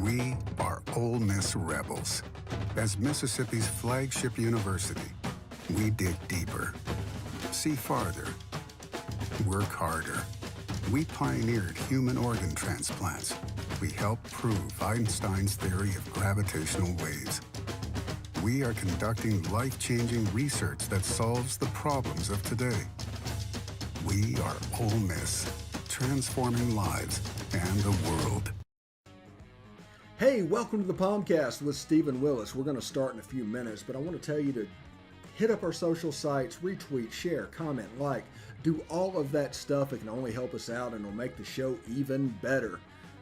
We are Ole Miss Rebels. As Mississippi's flagship university, we dig deeper, see farther, work harder. We pioneered human organ transplants. We helped prove Einstein's theory of gravitational waves. We are conducting life-changing research that solves the problems of today. We are Ole Miss, transforming lives and the world. Hey, welcome to the POMcast with Stephen Willis. We're going to start in a few minutes, but I want to tell you to hit up our social sites, retweet, share, comment, like, do all of that stuff. It can only help us out and it'll make the show even better.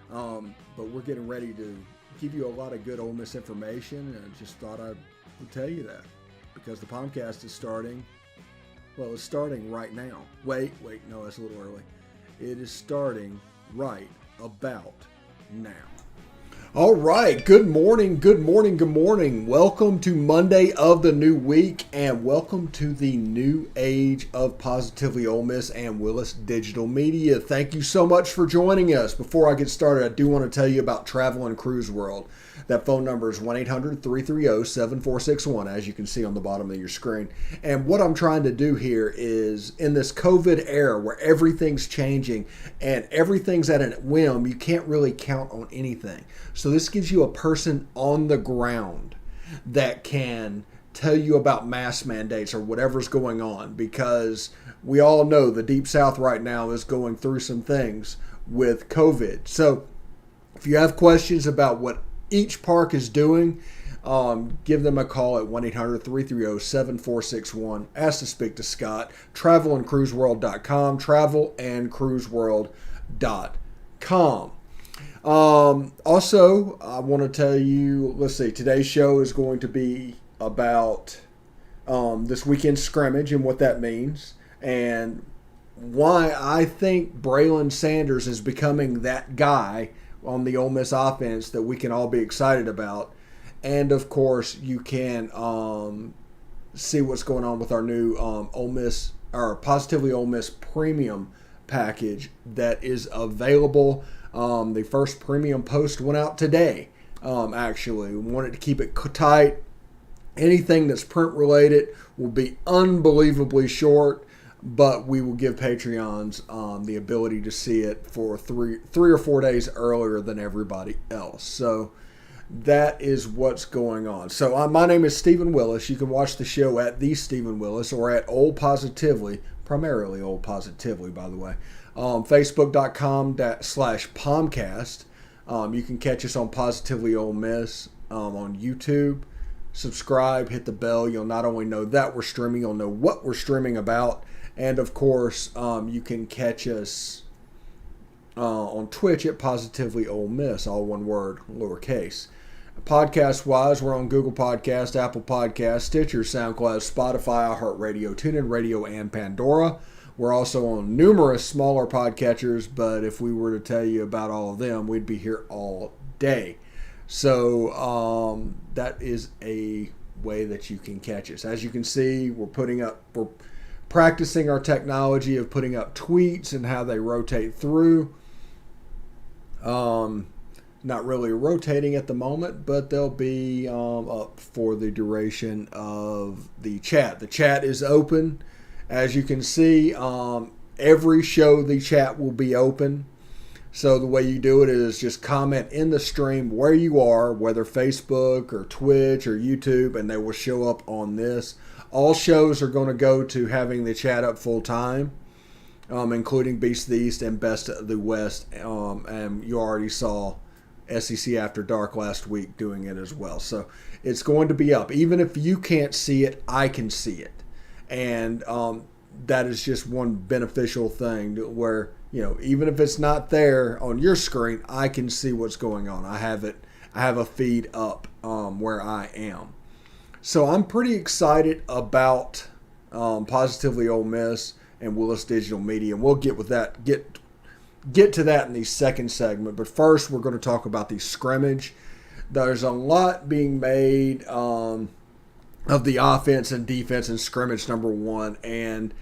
But we're getting ready to give you a lot of good Ole Miss information, and I just thought I would tell you that because the POMcast is starting. Well, it's starting right now. Wait, no, that's a little early. It is starting right about now. All right, good morning. Welcome to Monday of the new week, and welcome to the new age of Positively Ole Miss and Willis Digital Media. Thank you so much for joining us. Before I get started, I do want to tell you about Travel and Cruise World. That phone number is 1-800-330-7461, as you can see on the bottom of your screen. And what I'm trying to do here is, in this COVID era where everything's changing and everything's at a whim, you can't really count on anything. So this gives you a person on the ground that can tell you about mask mandates or whatever's going on, because we all know the Deep South right now is going through some things with COVID. So if you have questions about what each park is doing, give them a call at 1-800-330-7461. Ask to speak to Scott. Travelandcruiseworld.com. Travelandcruiseworld.com. Also, I want to tell you, let's see, today's show is going to be about this weekend scrimmage and what that means, and why I think Braylon Sanders is becoming that guy on the Ole Miss offense that we can all be excited about. And of course, you can see what's going on with our new Ole Miss, or Positively Ole Miss Premium package that is available. The first premium post went out today. Actually, we wanted to keep it tight. Anything that's print related will be unbelievably short, but we will give Patreons the ability to see it for three or 4 days earlier than everybody else. So that is what's going on. So my name is Stephen Willis. You can watch the show at The Stephen Willis or at Ole Positively, primarily Ole Positively, by the way. Facebook.com/POMcast. You can catch us on Positively Ole Miss on YouTube. Subscribe, hit the bell. You'll not only know that we're streaming, you'll know what we're streaming about. And of course, you can catch us on Twitch at Positively Ole Miss, all one word, lowercase. Podcast-wise, we're on Google Podcast, Apple Podcast, Stitcher, SoundCloud, Spotify, iHeartRadio, TuneIn Radio, and Pandora. We're also on numerous smaller podcatchers, but if we were to tell you about all of them, we'd be here all day. So that is a way that you can catch us. As you can see, we're practicing our technology of putting up tweets and how they rotate through. Not really rotating at the moment, but they'll be up for the duration of the chat. The chat is open. As you can see, every show the chat will be open. So the way you do it is just comment in the stream where you are, whether Facebook or Twitch or YouTube, and they will show up on this. All shows are going to go to having the chat up full time, including Beast of the East and Best of the West. And you already saw SEC After Dark last week doing it as well. So it's going to be up. Even if you can't see it, I can see it. And that is just one beneficial thing where, even if it's not there on your screen, I can see what's going on. I have a feed up where I am. So I'm pretty excited about Positively Ole Miss and Willis Digital Media, and we'll get to that in the second segment. But first, we're going to talk about the scrimmage. There's a lot being made of the offense and defense in scrimmage number one, and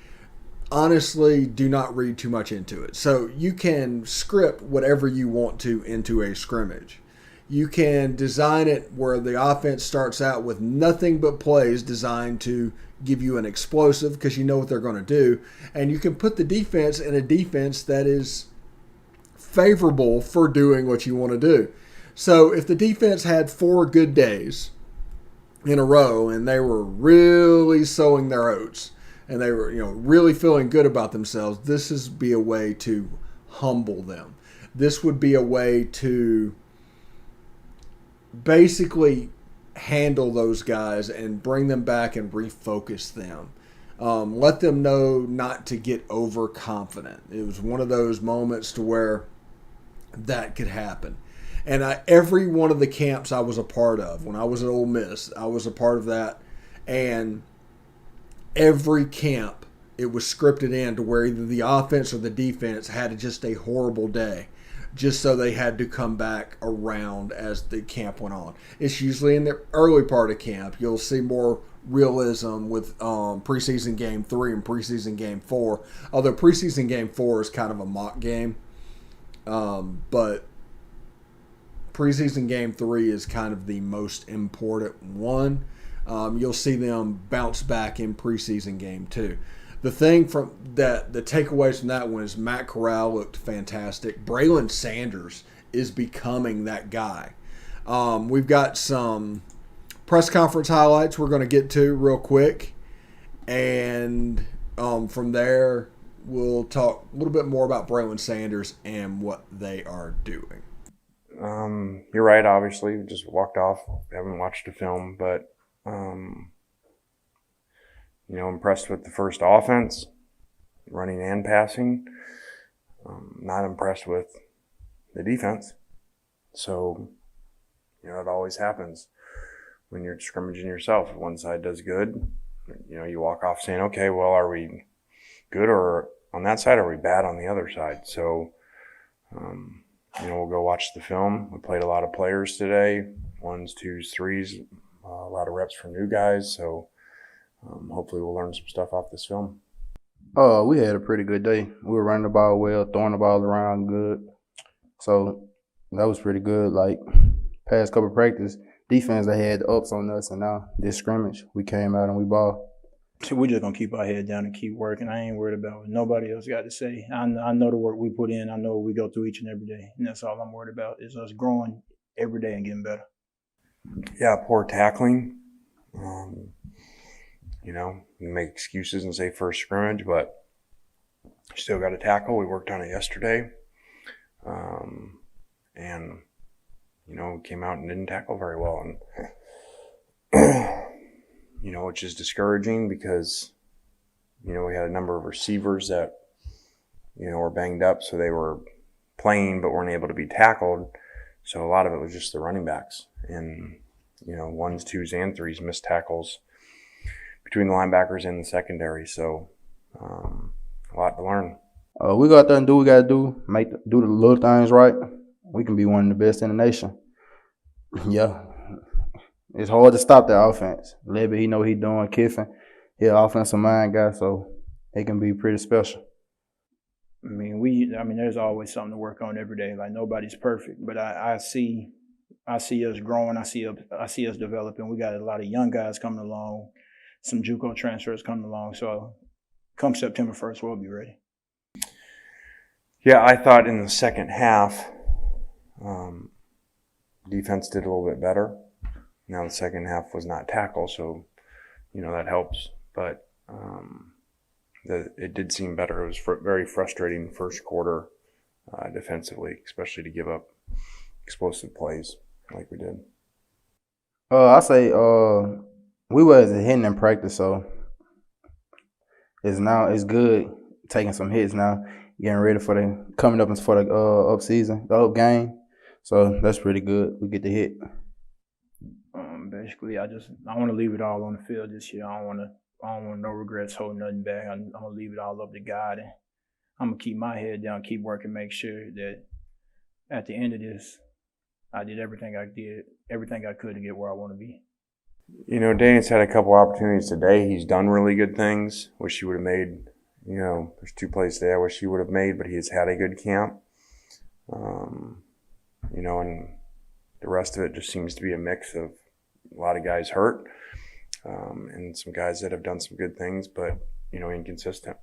honestly, do not read too much into it. So you can script whatever you want to into a scrimmage. You can design it where the offense starts out with nothing but plays designed to give you an explosive because you know what they're going to do. And you can put the defense in a defense that is favorable for doing what you want to do. So if the defense had 4 good days in a row and they were really sowing their oats and they were, really feeling good about themselves, this would be a way to humble them. This would be a way to basically handle those guys and bring them back and refocus them. Let them know not to get overconfident. It was one of those moments to where that could happen. And every one of the camps I was a part of, when I was at Ole Miss, I was a part of that. And every camp, it was scripted in to where either the offense or the defense had just a horrible day, just so they had to come back around as the camp went on. It's usually in the early part of camp. You'll see more realism with preseason game 3 and preseason game 4, although preseason game 4 is kind of a mock game. But preseason game 3 is kind of the most important one. You'll see them bounce back in preseason game 2. The thing from that, the takeaways from that one is Matt Corral looked fantastic. Braylon Sanders is becoming that guy. We've got some press conference highlights we're going to get to real quick. And from there, we'll talk a little bit more about Braylon Sanders and what they are doing. You're right, obviously. We just walked off. Haven't watched the film, but, impressed with the first offense, running and passing. Not impressed with the defense. So, it always happens when you're scrimmaging yourself. If one side does good, you walk off saying, okay, well, are we good or on that side, or are we bad on the other side? So, we'll go watch the film. We played a lot of players today, 1s, 2s, 3s, a lot of reps for new guys. So hopefully we'll learn some stuff off this film. We had a pretty good day. We were running the ball well, throwing the ball around good. So that was pretty good. Like past couple of practice, defense, they had the ups on us, and now this scrimmage, we came out and we balled. So we're just going to keep our head down and keep working. I ain't worried about what nobody else got to say. I know the work we put in. I know what we go through each and every day. And that's all I'm worried about is us growing every day and getting better. Yeah, poor tackling. You make excuses and say first scrimmage, but you still got to tackle. We worked on it yesterday. And we came out and didn't tackle very well. And which is discouraging because, we had a number of receivers that, were banged up. So they were playing but weren't able to be tackled. So a lot of it was just the running backs. And, 1s, 2s, and 3s missed tackles between the linebackers and the secondary. So a lot to learn. We go out there and do what we got to do, do the little things right. We can be one of the best in the nation. Yeah. It's hard to stop that offense. Lebby, he know what he doing. Kiffin, he an offensive mind guy, so it can be pretty special. There's always something to work on every day. Like nobody's perfect, but I see us growing. I see us developing. We got a lot of young guys coming along, some JUCO transfers coming along. So come September 1st, we'll be ready. Yeah, I thought in the second half, defense did a little bit better. Now the second half was not tackle, so that helps. But it did seem better. It was very frustrating first quarter defensively, especially to give up explosive plays like we did. I say we wasn't hitting in practice, so it's good taking some hits now, getting ready for the coming up for the up season, the up game. So that's pretty good. We get the hit. Basically, I want to leave it all on the field this year. I don't want no regrets holding nothing back. I'm gonna leave it all up to God, and I'm gonna keep my head down, keep working, make sure that at the end of this, I did everything I could to get where I want to be. Dannis had a couple opportunities today. He's done really good things. Wish he would have made. There's 2 plays today I wish he would have made, but he's had a good camp. And the rest of it just seems to be a mix of a lot of guys hurt and some guys that have done some good things, but, inconsistent.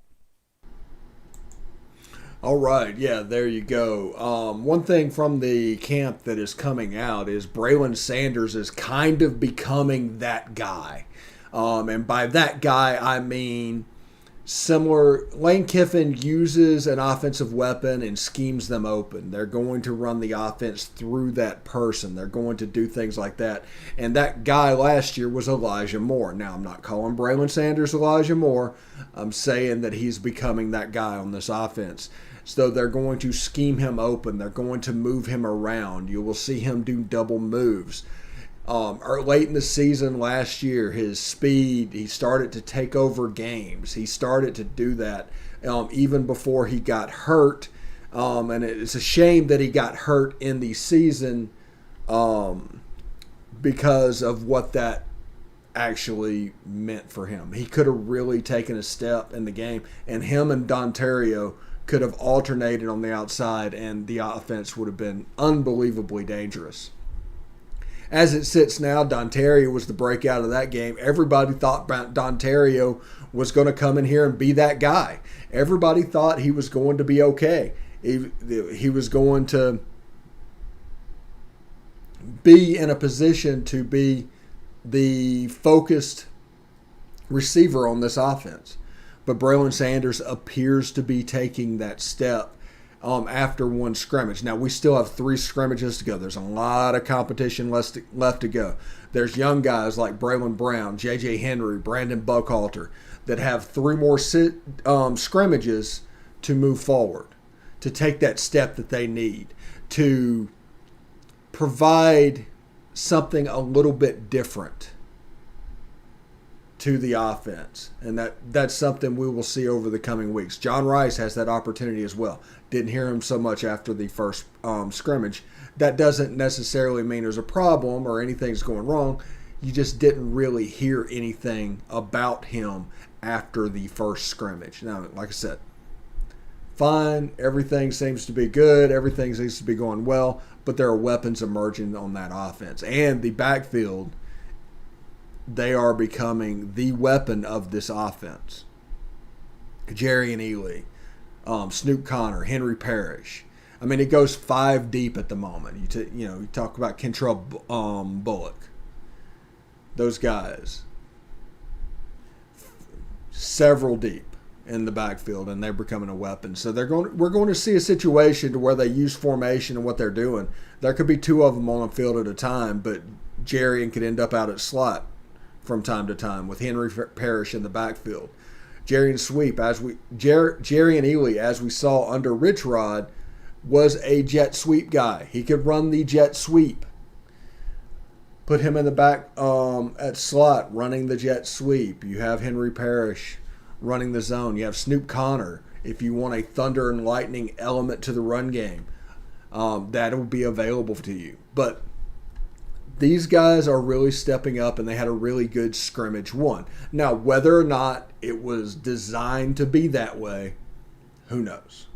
All right, yeah, there you go. One thing from the camp that is coming out is Braylon Sanders is kind of becoming that guy. And by that guy, I mean similar. Lane Kiffin uses an offensive weapon and schemes them open. They're going to run the offense through that person. They're going to do things like that. And that guy last year was Elijah Moore. Now, I'm not calling Braylon Sanders Elijah Moore. I'm saying that he's becoming that guy on this offense. So they're going to scheme him open. They're going to move him around. You will see him do double moves. Late in the season last year, his speed, he started to take over games. He started to do that even before he got hurt. And it's a shame that he got hurt in the season because of what that actually meant for him. He could have really taken a step in the game, and him and Dontario could have alternated on the outside, and the offense would have been unbelievably dangerous. As it sits now, Dontario was the breakout of that game. Everybody thought Dontario was going to come in here and be that guy. Everybody thought he was going to be okay. He was going to be in a position to be the focused receiver on this offense. But Braylon Sanders appears to be taking that step after one scrimmage. Now, we still have 3 scrimmages to go. There's a lot of competition left to go. There's young guys like Braylon Brown, J.J. Henry, Brandon Buckhalter that have 3 more scrimmages to move forward, to take that step that they need, to provide something a little bit different to the offense. And that's something we will see over the coming weeks. John Rice has that opportunity as well. Didn't hear him so much after the first scrimmage. That doesn't necessarily mean there's a problem or anything's going wrong. You just didn't really hear anything about him after the first scrimmage. Now, like I said, fine. Everything seems to be good. Everything seems to be going well. But there are weapons emerging on that offense. And the backfield, they are becoming the weapon of this offense. Jerry and Ely, Snoop Connor, Henry Parrish. I mean, it goes 5 deep at the moment. You talk about Kentrell Bullock. Those guys, several deep in the backfield, and they're becoming a weapon. So we're going to see a situation to where they use formation and what they're doing. There could be 2 of them on the field at a time, but Jerry could end up out at slot from time to time with Henry Parrish in the backfield. Jerry and Ely, as we saw under Rich Rod, was a jet sweep guy. He could run the jet sweep. Put him in the back at slot running the jet sweep. You have Henry Parrish running the zone. You have Snoop Connor if you want a thunder and lightning element to the run game. That will be available to you. But these guys are really stepping up, and they had a really good scrimmage one. Now, whether or not it was designed to be that way, who knows?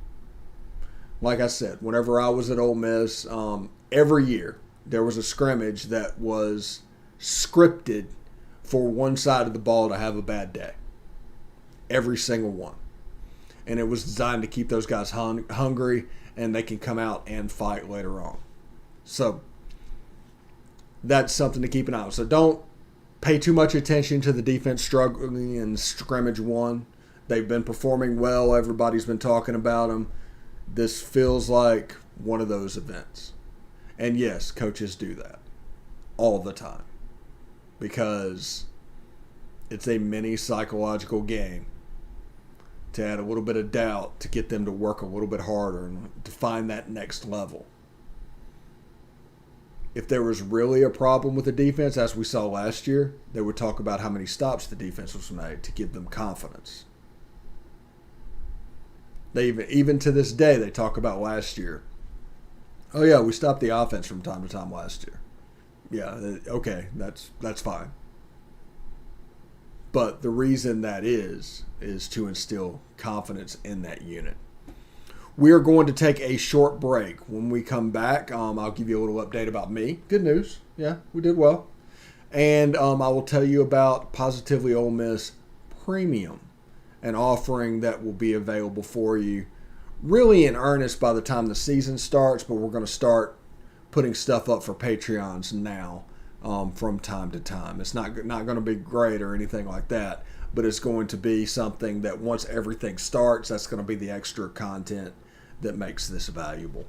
Like I said, whenever I was at Ole Miss, every year there was a scrimmage that was scripted for one side of the ball to have a bad day. Every single one. And it was designed to keep those guys hungry, and they can come out and fight later on. So that's something to keep an eye on. So don't pay too much attention to the defense struggling in scrimmage one. They've been performing well. Everybody's been talking about them. This feels like one of those events. And yes, coaches do that all the time because it's a mini psychological game to add a little bit of doubt to get them to work a little bit harder and to find that next level. If there was really a problem with the defense, as we saw last year, they would talk about how many stops the defense was made to give them confidence. They even to this day, they talk about last year. Oh yeah, we stopped the offense from time to time last year. Yeah, okay, that's fine. But the reason that is to instill confidence in that unit. We are going to take a short break. When we come back, I'll give you a little update about me. Good news. Yeah, we did well. And I will tell you about Positively Ole Miss Premium, an offering that will be available for you really in earnest by the time the season starts, but we're going to start putting stuff up for Patreons now from time to time. It's not going to be great or anything like that, but it's going to be something that once everything starts, that's going to be the extra content that makes this valuable.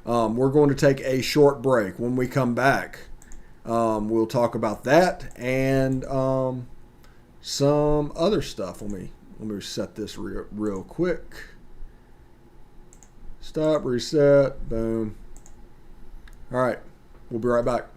We're going to take a short break. When we come back, we'll talk about that and some other stuff. Let me set this real quick. Stop, reset, boom. All right, we'll be right back.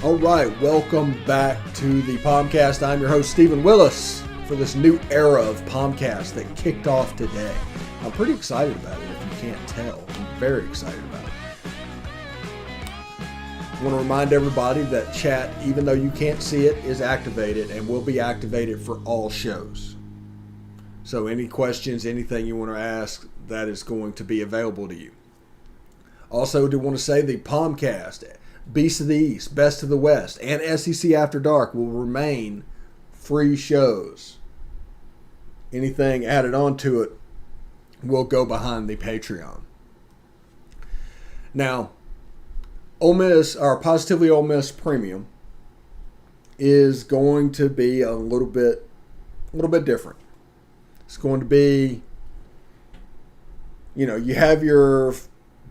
All right, welcome back to the POMcast. I'm your host, Stephen Willis, for this new era of POMcast that kicked off today. I'm pretty excited about it, if you can't tell. I'm very excited about it. I want to remind everybody that chat, even though you can't see it, is activated and will be activated for all shows. So any questions, anything you want to ask, that is going to be available to you. Also, do want to say the POMcast, Beast of the East, Best of the West, and SEC After Dark will remain free shows. Anything added onto it will go behind the Patreon. Now, Ole Miss, or Positively Ole Miss Premium, is going to be a little bit different. It's going to be, you have your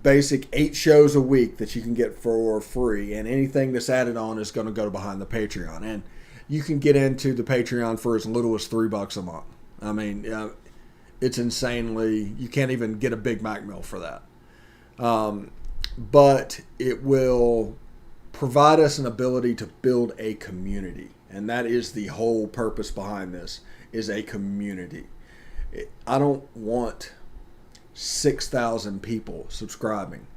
basic 8 shows a week that you can get for free, and anything that's added on is going to go behind the Patreon. And you can get into the Patreon for as little as $3 a month. I mean, it's insanely, you can't even get a Big Mac meal for that. But it will provide us an ability to build a community, and that is the whole purpose behind this, is a community. I don't want 6,000 people subscribing.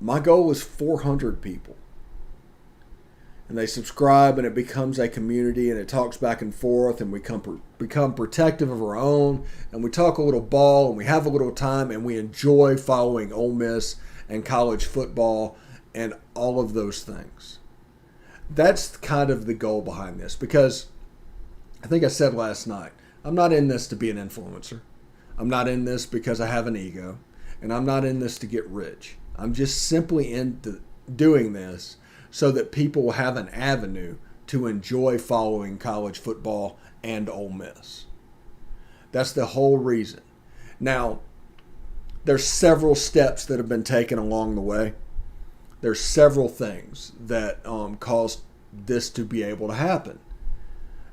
My goal is 400 people. And they subscribe and it becomes a community and it talks back and forth and we become protective of our own and we talk a little ball and we have a little time and we enjoy following Ole Miss and college football and all of those things. That's kind of the goal behind this, because I think I said last night, I'm not in this to be an influencer. I'm not in this because I have an ego, and I'm not in this to get rich. I'm just simply into doing this so that people will have an avenue to enjoy following college football and Ole Miss. That's the whole reason. Now, there's several steps that have been taken along the way. There's several things that caused this to be able to happen.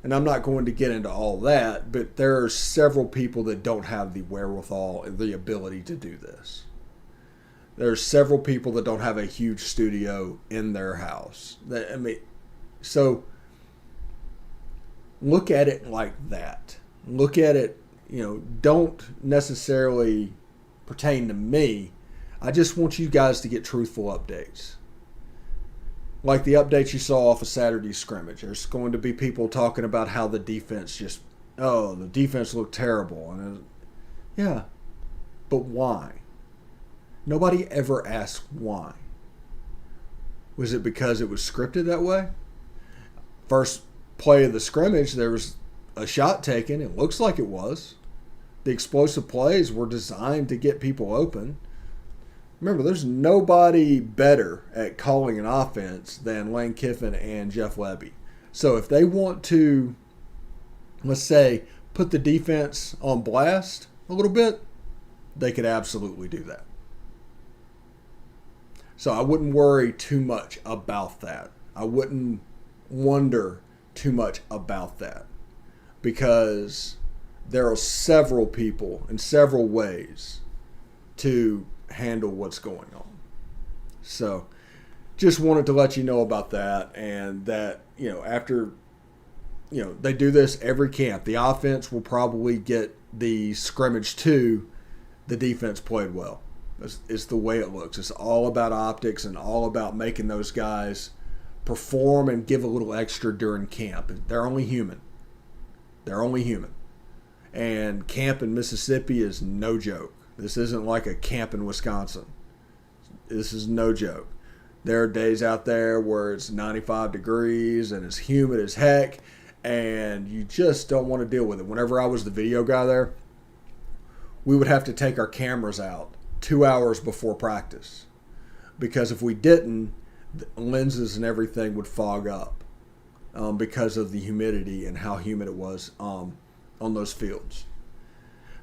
And I'm not going to get into all that, but there are several people that don't have the wherewithal and the ability to do this. There are several people that don't have a huge studio in their house. So look at it like that. Look at it, don't necessarily pertain to me. I just want you guys to get truthful updates. Like the updates you saw off of Saturday's scrimmage. There's going to be people talking about how the defense the defense looked terrible. And yeah, but why? Nobody ever asked why. Was it because it was scripted that way? First play of the scrimmage, there was a shot taken. It looks like it was. The explosive plays were designed to get people open. Remember, there's nobody better at calling an offense than Lane Kiffin and Jeff Lebby. So if they want to, let's say, put the defense on blast a little bit, they could absolutely do that. So I wouldn't worry too much about that. I wouldn't wonder too much about that, because there are several people in several ways to handle what's going on. So just wanted to let you know about that, and that, after, they do this every camp. The offense will probably get the scrimmage too. The defense played well. It's the way it looks. It's all about optics and all about making those guys perform and give a little extra during camp. They're only human. And camp in Mississippi is no joke. This isn't like a camp in Wisconsin. This is no joke. There are days out there where it's 95 degrees and it's humid as heck, and you just don't want to deal with it. Whenever I was the video guy there, we would have to take our cameras out 2 hours before practice, because if we didn't, the lenses and everything would fog up because of the humidity and how humid it was on those fields.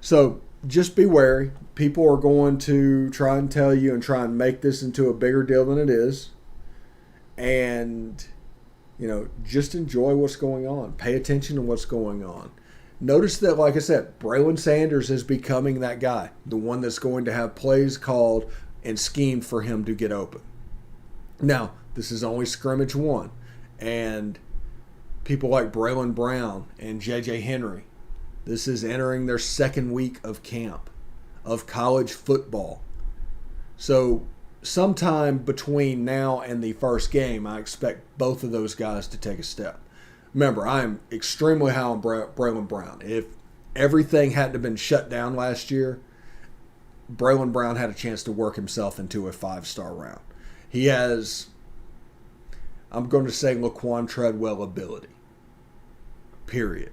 So just be wary. People are going to try and tell you and try and make this into a bigger deal than it is. And, just enjoy what's going on. Pay attention to what's going on. Notice that, like I said, Braylon Sanders is becoming that guy, the one that's going to have plays called and schemed for him to get open. Now, this is only scrimmage one, and people like Braylon Brown and J.J. Henry, this is entering their second week of camp, of college football. So sometime between now and the first game, I expect both of those guys to take a step. Remember, I am extremely high on Braylon Brown. If everything hadn't have been shut down last year, Braylon Brown had a chance to work himself into a 5-star round. He has, I'm going to say, Laquan Treadwell ability. Period.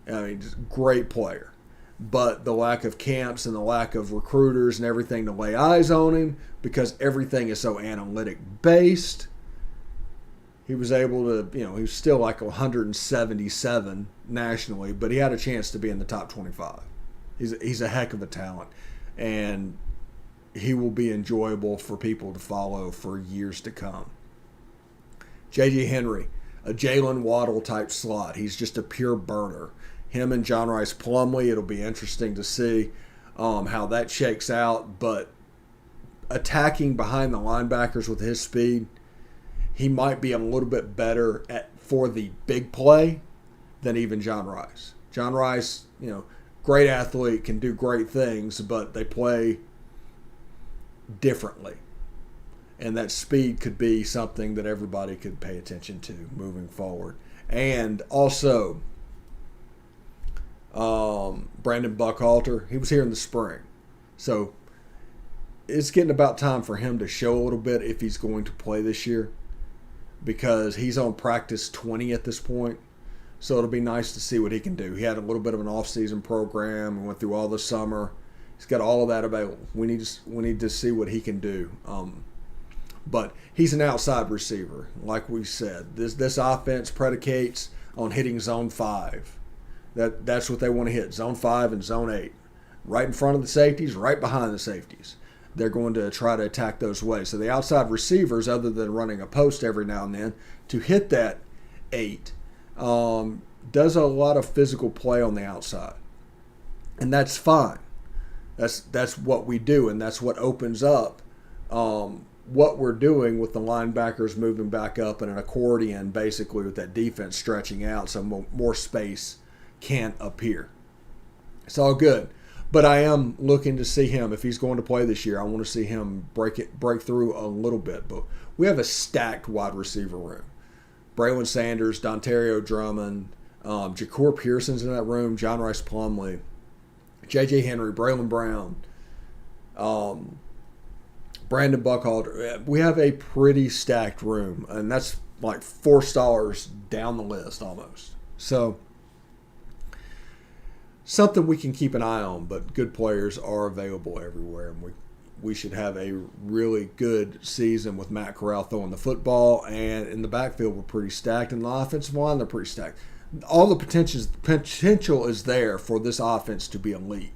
I mean, just great player. But the lack of camps and the lack of recruiters and everything to lay eyes on him, because everything is so analytic based, he was able to, he was still like 177 nationally, but he had a chance to be in the top 25. He's a heck of a talent, and he will be enjoyable for people to follow for years to come. J.J. Henry, a Jalen Waddle type slot. He's just a pure burner. Him and John Rice Plumlee, it'll be interesting to see how that shakes out. But attacking behind the linebackers with his speed, he might be a little bit better for the big play than even John Rice. John Rice, great athlete, can do great things, but they play differently. And that speed could be something that everybody could pay attention to moving forward. And also, Brandon Buckhalter, he was here in the spring. So it's getting about time for him to show a little bit if he's going to play this year, because he's on practice 20 at this point. So it'll be nice to see what he can do. He had a little bit of an off-season program and went through all the summer. He's got all of that available. We need to see what he can do. But he's an outside receiver, like we said. This offense predicates on hitting zone 5. That's what they want to hit, zone 5 and zone 8. Right in front of the safeties, right behind the safeties. They're going to try to attack those ways. So the outside receivers, other than running a post every now and then, to hit that 8, does a lot of physical play on the outside. And that's fine. That's what we do, and that's what opens up what we're doing with the linebackers moving back up in an accordion, basically, with that defense stretching out so more space can appear. It's all good. But I am looking to see him, if he's going to play this year, I want to see him break through a little bit. But we have a stacked wide receiver room. Braylon Sanders, Dontario Drummond, Jacour Pearson's in that room, John Rice Plumlee, J.J. Henry, Braylon Brown, Brandon Buckhalter. We have a pretty stacked room, and that's like 4 stars down the list almost. So something we can keep an eye on, but good players are available everywhere, and we should have a really good season with Matt Corral throwing the football. And in the backfield, we're pretty stacked. And the offensive line, they're pretty stacked. All the potential is there for this offense to be elite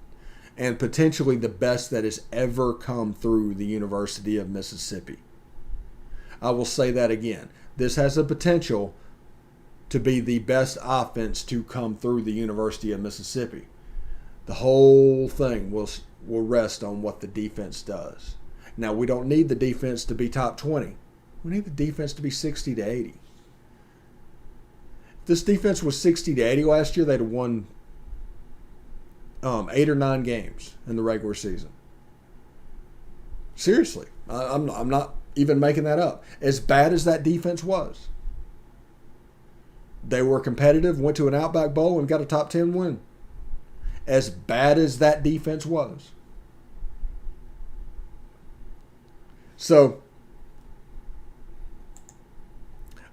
and potentially the best that has ever come through the University of Mississippi. I will say that again. This has a potential to be the best offense to come through the University of Mississippi. The whole thing will rest on what the defense does. Now, we don't need the defense to be top 20. We need the defense to be 60 to 80. If this defense was 60 to 80 last year, they'd have won 8 or 9 games in the regular season. Seriously. I'm not even making that up. As bad as that defense was, they were competitive, went to an Outback Bowl, and got a top 10 win. As bad as that defense was. So,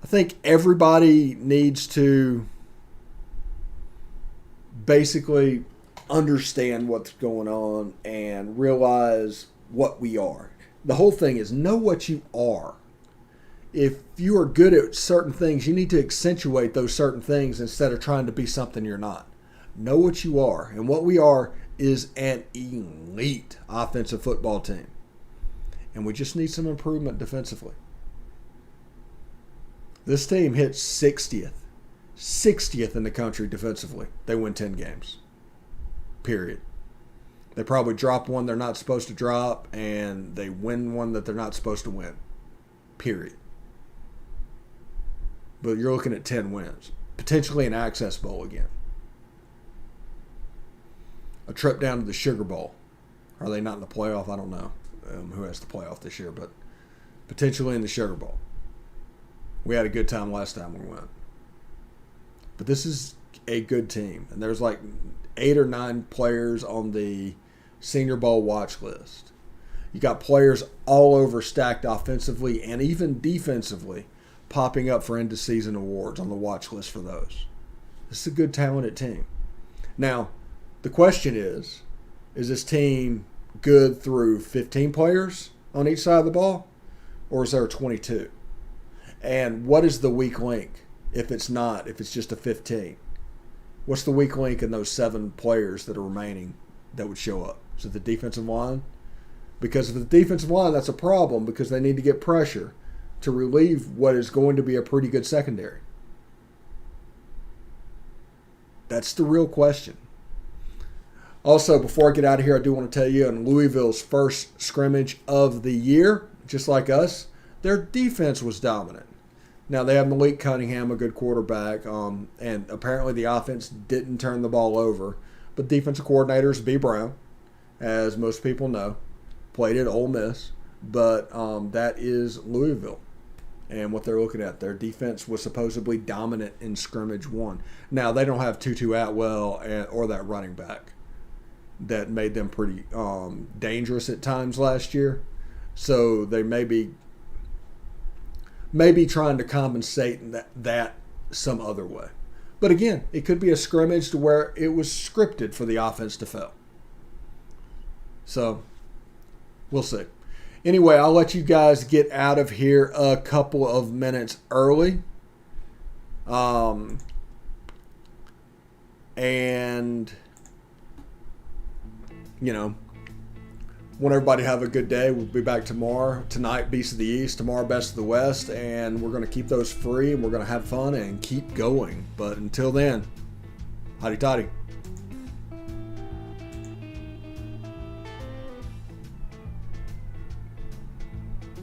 I think everybody needs to basically understand what's going on and realize what we are. The whole thing is know what you are. If you are good at certain things, you need to accentuate those certain things instead of trying to be something you're not. Know what you are. And what we are is an elite offensive football team. And we just need some improvement defensively. This team hits 60th. 60th in the country defensively. They win 10 games. Period. They probably drop one they're not supposed to drop, and they win one that they're not supposed to win. Period. But you're looking at 10 wins. Potentially an Access Bowl again. A trip down to the Sugar Bowl. Are they not in the playoff? I don't know who has the playoff this year, but potentially in the Sugar Bowl. We had a good time last time we went. But this is a good team. And there's like 8 or 9 players on the Senior Bowl watch list. You got players all over stacked offensively and even defensively popping up for end-of-season awards on the watch list for those. This is a good, talented team. Now, the question is this team good through 15 players on each side of the ball, or is there 22? And what is the weak link if it's just a 15? What's the weak link in those 7 players that are remaining that would show up? Is it the defensive line? Because if the defensive line, that's a problem because they need to get pressure to relieve what is going to be a pretty good secondary. That's the real question. Also, before I get out of here, I do want to tell you in Louisville's first scrimmage of the year, just like us, their defense was dominant. Now, they have Malik Cunningham, a good quarterback, and apparently the offense didn't turn the ball over. But defensive coordinator is B. Brown, as most people know, played at Ole Miss. But that is Louisville and what they're looking at. Their defense was supposedly dominant in scrimmage 1. Now, they don't have Tutu Atwell or that running back that made them pretty dangerous at times last year. So they may be trying to compensate that some other way. But again, it could be a scrimmage to where it was scripted for the offense to fail. So we'll see. Anyway, I'll let you guys get out of here a couple of minutes early. And, want everybody to have a good day. We'll be back tomorrow. Tonight, Beast of the East. Tomorrow, Best of the West. And we're going to keep those free, and we're going to have fun and keep going. But until then, hotty toddy.